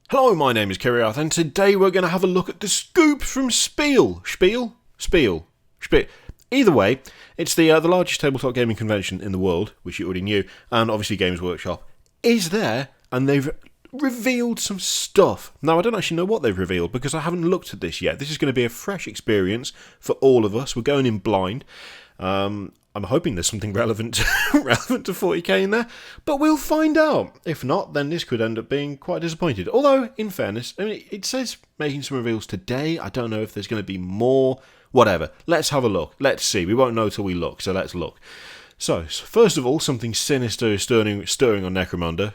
Hello, my name is Kiriath, and today we're going to have a look at the scoops from SPIEL. SPIEL. Either way, it's the largest tabletop gaming convention in the world, which you already knew, and obviously Games Workshop is there, and they've revealed some stuff. Now, I don't actually know what they've revealed, because I haven't looked at this yet. This is going to be a fresh experience for all of us. We're going in blind. I'm hoping there's something relevant to 40k in there, but we'll find out. If not, then this could end up being quite disappointed. Although, in fairness, I mean, it says making some reveals today. I don't know if there's going to be more. Whatever. Let's have a look. Let's see. We won't know till we look, so let's look. So first of all, something sinister is stirring on Necromunda.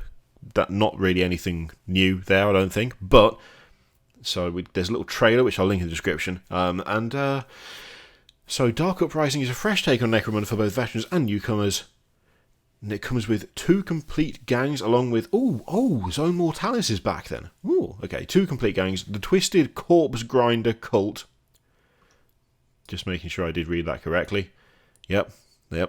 That not really anything new there, I don't think. But there's a little trailer which I'll link in the description. So Dark Uprising is a fresh take on Necromunda for both veterans and newcomers. And it comes with 2 complete gangs along with... Zone Mortalis is back then. Ooh, okay, 2 complete gangs. The Twisted Corpse Grinder Cult. Just making sure I did read that correctly. Yep. The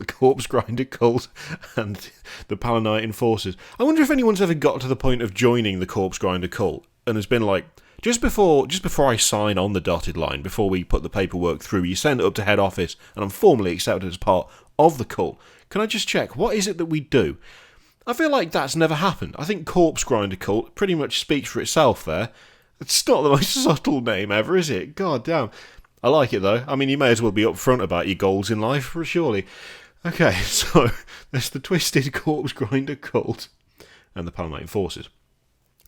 Corpse Grinder Cult and the Palanite Enforcers. I wonder if anyone's ever got to the point of joining the Corpse Grinder Cult and has been like... Just before I sign on the dotted line, before we put the paperwork through, you send it up to head office, and I'm formally accepted as part of the cult. Can I just check, what is it that we do? I feel like that's never happened. I think Corpse Grinder Cult pretty much speaks for itself there. It's not the most subtle name ever, is it? God damn. I like it, though. I mean, you may as well be upfront about your goals in life, surely. Okay, so there's the Twisted Corpse Grinder Cult and the Palanite Enforcers.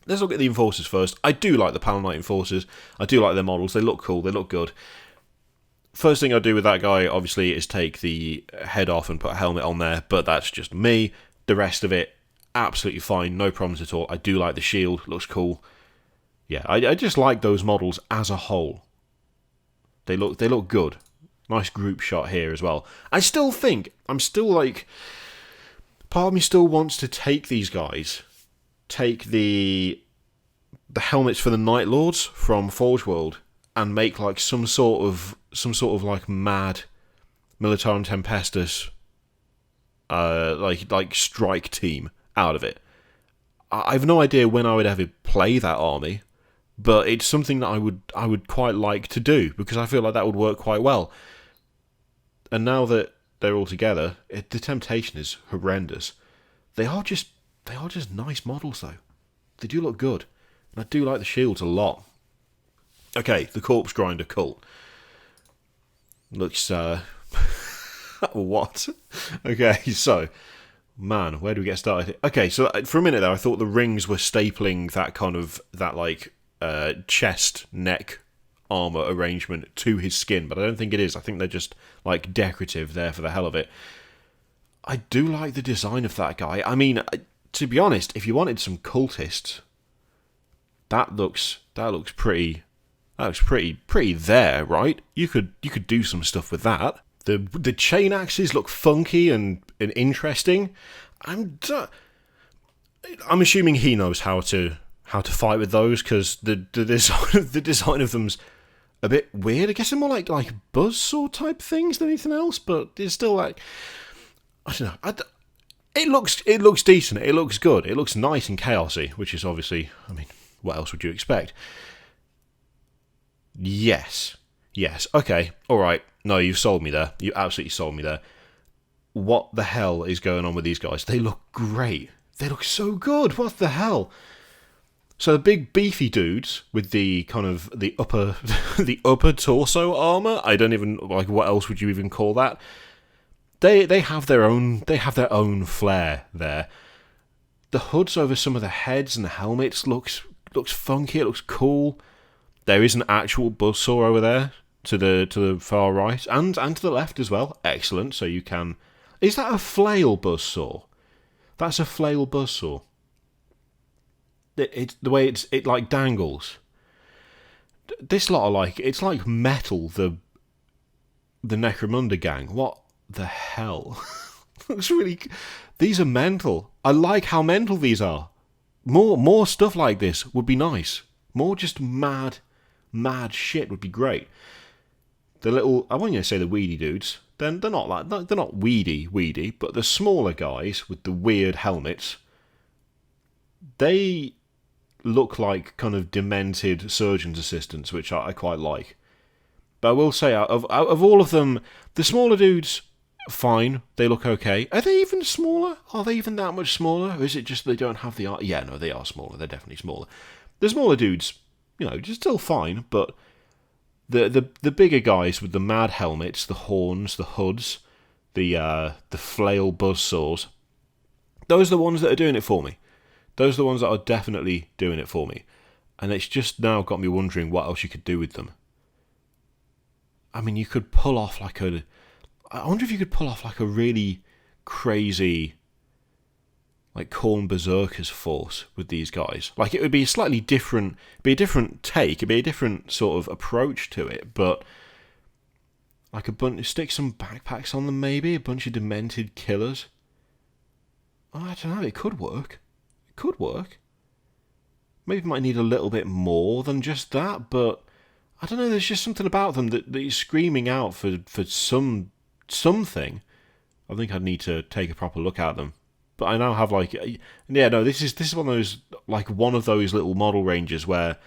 Let's look at the Enforcers first. I do like the Palanite Enforcers. I do like their models. They look cool. They look good. First thing I do with that guy, obviously, is take the head off and put a helmet on there, but that's just me. The rest of it, absolutely fine. No problems at all. I do like the shield. Looks cool. Yeah, I just like those models as a whole. They look good. Nice group shot here as well. I still think, part of me still wants to take these guys... Take the helmets for the Night Lords from Forge World and make like some sort of like mad Militarum Tempestus like strike team out of it. I've no idea when I would ever play that army, but it's something that I would quite like to do because I feel like that would work quite well. And now that they're all together, the temptation is horrendous. They are just nice models, though. They do look good. And I do like the shields a lot. Okay, the Corpse Grinder Cult. Looks, what? Okay, so... Man, where do we get started? Okay, so for a minute there, I thought the rings were stapling that chest, neck, armour arrangement to his skin, but I don't think it is. I think they're just, like, decorative there for the hell of it. I do like the design of that guy. I mean... To be honest, if you wanted some cultists, that looks pretty there, right? You could do some stuff with that. The chain axes look funky and interesting. I'm assuming he knows how to fight with those because the design of them's a bit weird. I guess they're more like buzzsaw type things than anything else, but it's still like I don't know. It looks decent. It looks good. It looks nice and chaosy, which is obviously, I mean, what else would you expect? Yes. Okay. All right. No, you sold me there. You absolutely sold me there. What the hell is going on with these guys? They look great. They look so good. What the hell? So the big beefy dudes with the kind of the upper torso armor. I don't even what else would you even call that? They have their own flair there. The hoods over some of the heads and the helmets looks funky. It looks cool. There is an actual buzzsaw over there to the far right and to the left as well. Excellent. So you can. Is that a flail buzzsaw? That's a flail buzzsaw. It's the way it like dangles. This lot are it's like metal. The Necromunda Gang. What the hell? Looks really. These are mental. I like how mental these are. More stuff like this would be nice. More just mad shit would be great. The little, I won't say the weedy dudes. They're not weedy, but the smaller guys with the weird helmets. They look like kind of demented surgeon's assistants, which I quite like. But I will say, out of all of them, the smaller dudes, fine, they look okay. Are they even smaller? Are they even that much smaller? Or is it just they don't have the art? Yeah, no, they are smaller. They're definitely smaller. The smaller dudes, just still fine, but the bigger guys with the mad helmets, the horns, the hoods, the flail buzzsaws, those are the ones that are doing it for me. Those are the ones that are definitely doing it for me. And it's just now got me wondering what else you could do with them. I mean, you could pull off I wonder if you could pull off like a really crazy, like Khorne Berserker's force with these guys. Like, it would be a slightly different, a different take, it'd be a different sort of approach to it, but like stick some backpacks on them maybe, a bunch of demented killers. I don't know, it could work. It could work. Maybe it might need a little bit more than just that, but I don't know, there's just something about them that is screaming out for something. I think I'd need to take a proper look at them. But I now have this is one of those little model ranges where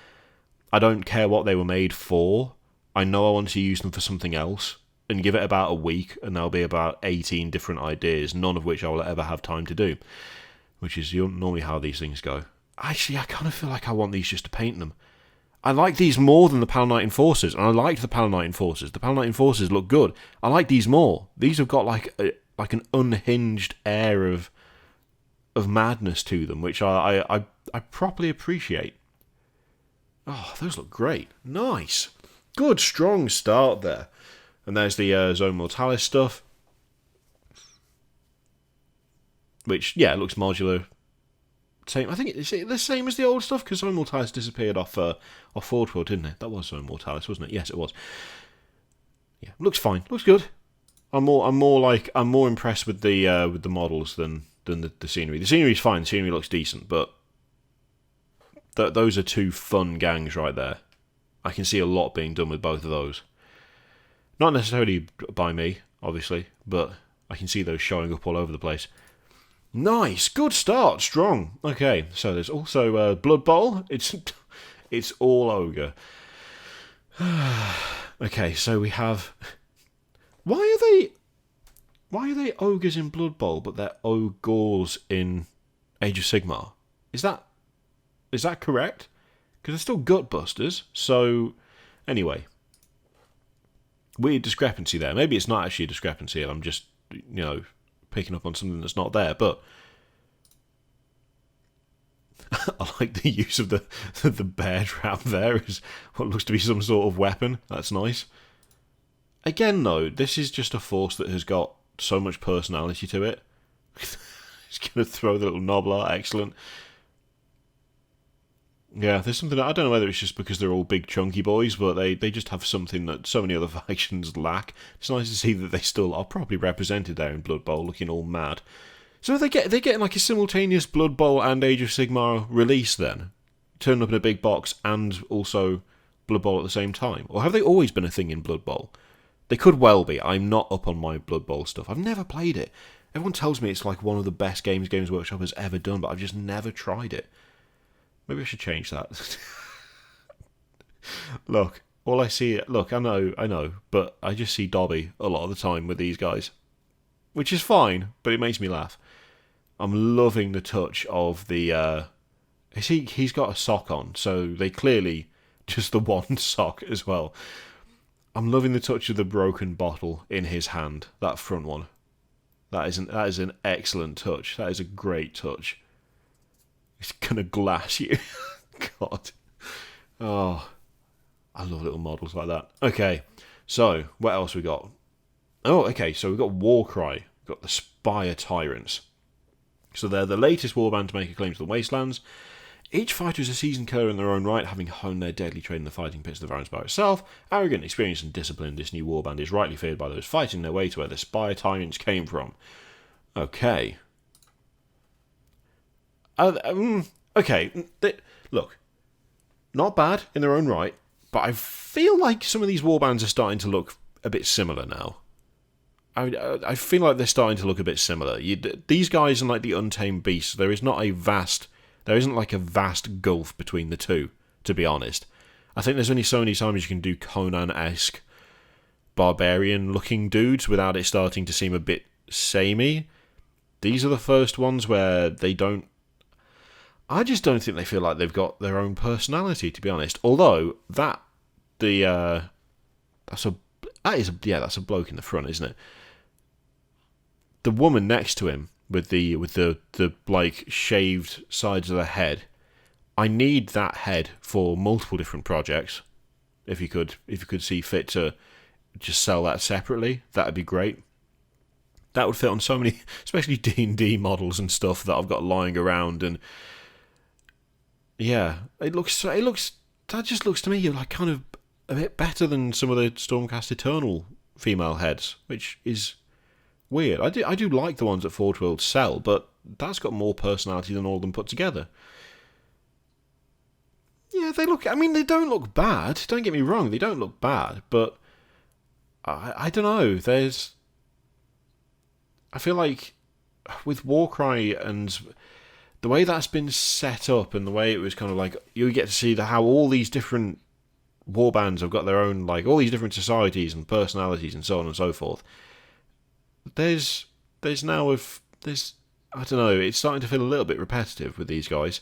I don't care what they were made for. I know I want to use them for something else, and give it about a week, and there'll be about 18 different ideas, none of which I will ever have time to do, which is normally how these things go. Actually, I kind of feel like I want these just to paint them. I like these more than the Paladin Enforcers, and I liked the Paladin Enforcers. The Paladin Enforcers look good. I like these more. These have got like an unhinged air of madness to them, which I properly appreciate. Oh, those look great. Nice. Good, strong start there. And there's the Zone Mortalis stuff. Which, yeah, it looks modular. Same. I think it's the same as the old stuff, because Zone Mortalis disappeared off Forge World, didn't it? That was Zone Mortalis, wasn't it? Yes, it was. Yeah, looks fine. Looks good. I'm more impressed with the models than the scenery. The scenery's fine. The scenery looks decent, but those are two fun gangs right there. I can see a lot being done with both of those. Not necessarily by me, obviously, but I can see those showing up all over the place. Nice, good start, strong. Okay, so there's also Bloodbowl. It's all ogre. Okay, so we have. Why are they ogres in Bloodbowl, but they're ogres in Age of Sigmar? Is that correct? Because they're still Gutbusters. So anyway. Weird discrepancy there. Maybe it's not actually a discrepancy and I'm just, picking up on something that's not there, but I like the use of the bear trap there as what looks to be some sort of weapon. That's nice. Again, though, this is just a force that has got so much personality to it. It's going to throw the little knobbler. Excellent. Yeah, there's something. I don't know whether it's just because they're all big chunky boys, but they just have something that so many other factions lack. It's nice to see that they still are properly represented there in Blood Bowl, looking all mad. So they're getting like a simultaneous Blood Bowl and Age of Sigmar release then, turning up in a big box and also Blood Bowl at the same time, or have they always been a thing in Blood Bowl? They could well be. I'm not up on my Blood Bowl stuff. I've never played it. Everyone tells me it's like one of the best games Games Workshop has ever done, but I've just never tried it. Maybe I should change that. Look, all I see... Look, I know, but I just see Dobby a lot of the time with these guys. Which is fine, but it makes me laugh. I'm loving the touch of the... He's got a sock on, so they clearly... Just the one sock as well. I'm loving the touch of the broken bottle in his hand. That front one. That is an excellent touch. That is a great touch. It's gonna glass you. God. Oh. I love little models like that. Okay. So, what else we got? Oh, okay. So we've got Warcry. We've got the Spire Tyrants. So they're the latest warband to make a claim to the Wastelands. Each fighter is a seasoned killer in their own right, having honed their deadly trade in the fighting pits of the Varanspire itself. Arrogant, experienced, and disciplined, this new warband is rightly feared by those fighting their way to where the Spire Tyrants came from. Okay. Okay. Look. Not bad in their own right, but I feel like some of these warbands are starting to look a bit similar now. I feel like they're starting to look a bit similar. These guys are like the Untamed Beasts. There is not a vast There isn't like a vast gulf between the two, to be honest. I think there's only so many times you can do Conan-esque barbarian-looking dudes without it starting to seem a bit samey. These are the first ones where they don't... I just don't think they feel like they've got their own personality, to be honest. Although, that's a bloke in the front, isn't it? The woman next to him with the like shaved sides of the head. I need that head for multiple different projects. If you could see fit to just sell that separately, that'd be great. That would fit on so many, especially D&D models and stuff that I've got lying around. And yeah, that just looks to me like kind of a bit better than some of the Stormcast Eternal female heads, which is weird. I do like the ones that Forge World sell, but that's got more personality than all of them put together. Yeah, they don't look bad. Don't get me wrong, they don't look bad, but I don't know. I feel like with Warcry and the way that's been set up and the way it was kind of like, you get to see how all these different warbands have got their own, like, all these different societies and personalities and so on and so forth. I don't know, it's starting to feel a little bit repetitive with these guys.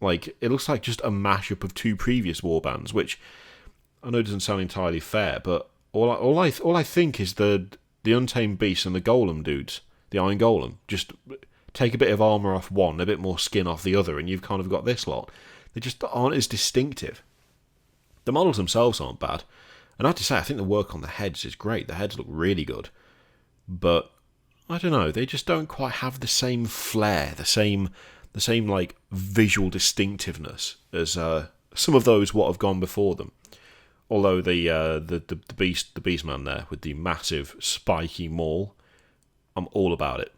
Like, it looks like just a mashup of two previous warbands, which I know doesn't sound entirely fair, but all I think is the Untamed Beast and the Golem dudes, the Iron Golem, just take a bit of armour off one, a bit more skin off the other, and you've kind of got this lot. They just aren't as distinctive. The models themselves aren't bad, and I have to say, I think the work on the heads is great. The heads look really good, but I don't know, they just don't quite have the same flair, the same like visual distinctiveness as some of those what have gone before them. Although the beast man there with the massive spiky maul, I'm all about it.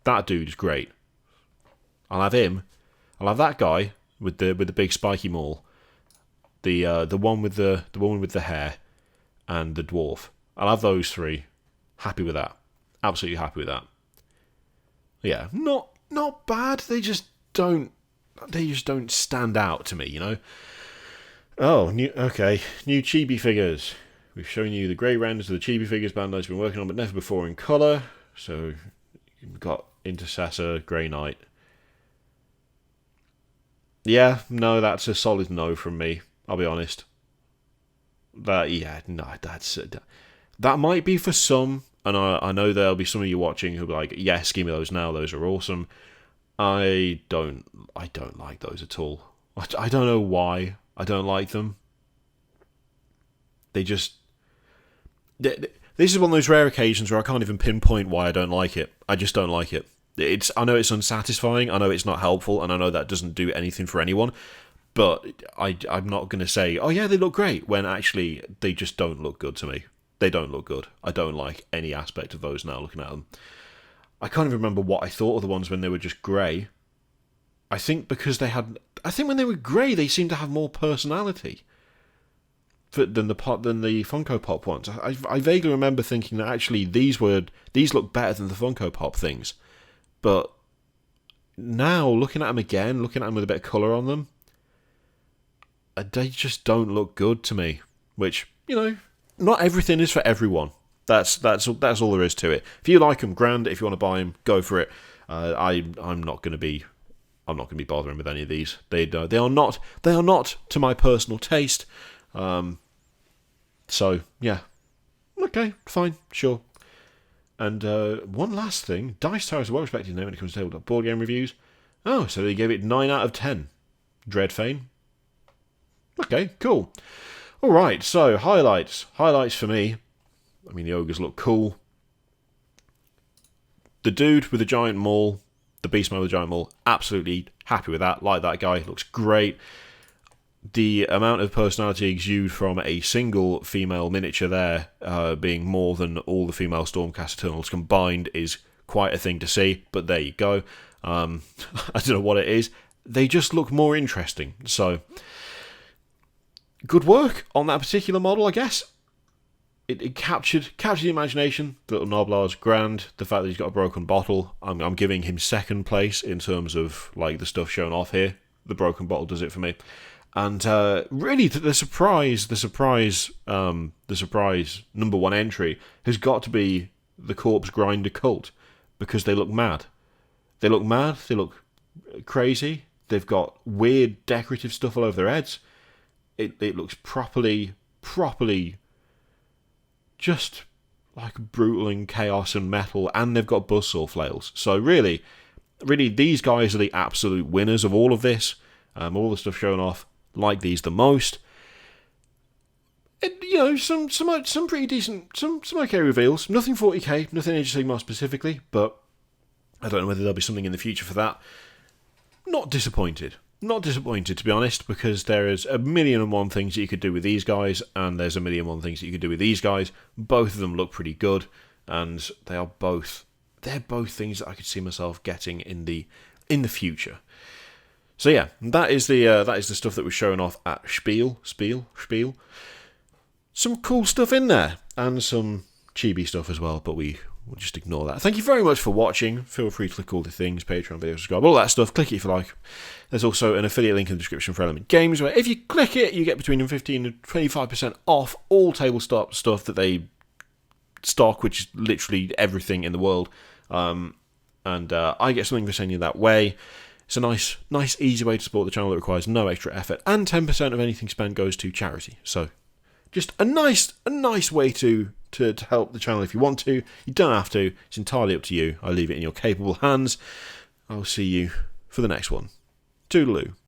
That dude is great. I'll have him. I'll have that guy with the big spiky maul. The one with the hair, and the dwarf. I'll have those three. Happy with that. Absolutely happy with that. Yeah, not bad. They just don't stand out to me, you know. Oh, new Chibi Figures. We've shown you the grey renders of the Chibi Figures Bandai's been working on, but never before in colour. So you've got Intercessor, Grey Knight. Yeah, no, that's a solid no from me. I'll be honest. That might be for some, and I know there'll be some of you watching who'll be like, yes, give me those now. Those are awesome. I don't like those at all. I don't know why I don't like them. This is one of those rare occasions where I can't even pinpoint why I don't like it. I just don't like it. I know it's unsatisfying, I know it's not helpful, and I know that doesn't do anything for anyone, but I'm not going to say, oh yeah, they look great, when actually they just don't look good to me. They don't look good. I don't like any aspect of those now looking at them. I can't even remember what I thought of the ones when they were just grey. I think when they were grey, they seemed to have more personality than the Funko Pop ones. I vaguely remember thinking that actually these look better than the Funko Pop things. But now, looking at them again, looking at them with a bit of colour on them, they just don't look good to me. Which, you know, not everything is for everyone. That's all there is to it. If you like them, grand. If you want to buy them, go for it. I'm not going to be bothering with any of these. They are not to my personal taste. So yeah, okay, fine, sure. And one last thing, Dice Tower is a well-respected name when it comes to tabletop board game reviews. Oh, so they gave it 9 out of 10. Dreadfane. Okay, cool. All right, so highlights for me. I mean, the ogres look cool. The dude with the giant maul, the beastman with the giant maul, absolutely happy with that. Like that guy, looks great. The amount of personality exuded from a single female miniature there, being more than all the female Stormcast Eternals combined, is quite a thing to see, but there you go. I don't know what it is. They just look more interesting, so good work on that particular model, I guess. it captured the imagination. The little Noblar's grand. The fact that he's got a broken bottle, I'm giving him second place in terms of like the stuff shown off here. The broken bottle does it for me. And really, the surprise number one entry has got to be the Corpse Grinder Cult, because they look mad. They look mad. They look crazy. They've got weird decorative stuff all over their heads. It looks properly just like brutal and chaos and metal, and they've got buzzsaw flails. So really, these guys are the absolute winners of all of this. All the stuff shown off, like these the most. Some pretty decent, some okay reveals. Nothing 40k, nothing Age of Sigmar specifically, but I don't know whether there'll be something in the future for that. Not disappointed, to be honest, because there is a million and one things that you could do with these guys, and there's a million and one things that you could do with these guys. Both of them look pretty good, and they're both things that I could see myself getting in the future. So yeah, that is the stuff that was shown off at Spiel. Some cool stuff in there, and some chibi stuff as well, but we'll just ignore that. Thank you very much for watching. Feel free to click all the things, Patreon, video, subscribe, all that stuff. Click it if you like. There's also an affiliate link in the description for Element Games, where if you click it, you get between 15 and 25% off all tabletop stuff that they stock, which is literally everything in the world. And I get something for sending you that way. It's a nice, easy way to support the channel that requires no extra effort, and 10% of anything spent goes to charity. So, just a nice way to help the channel if you want to. You don't have to. It's entirely up to you. I leave it in your capable hands. I'll see you for the next one. Toodaloo.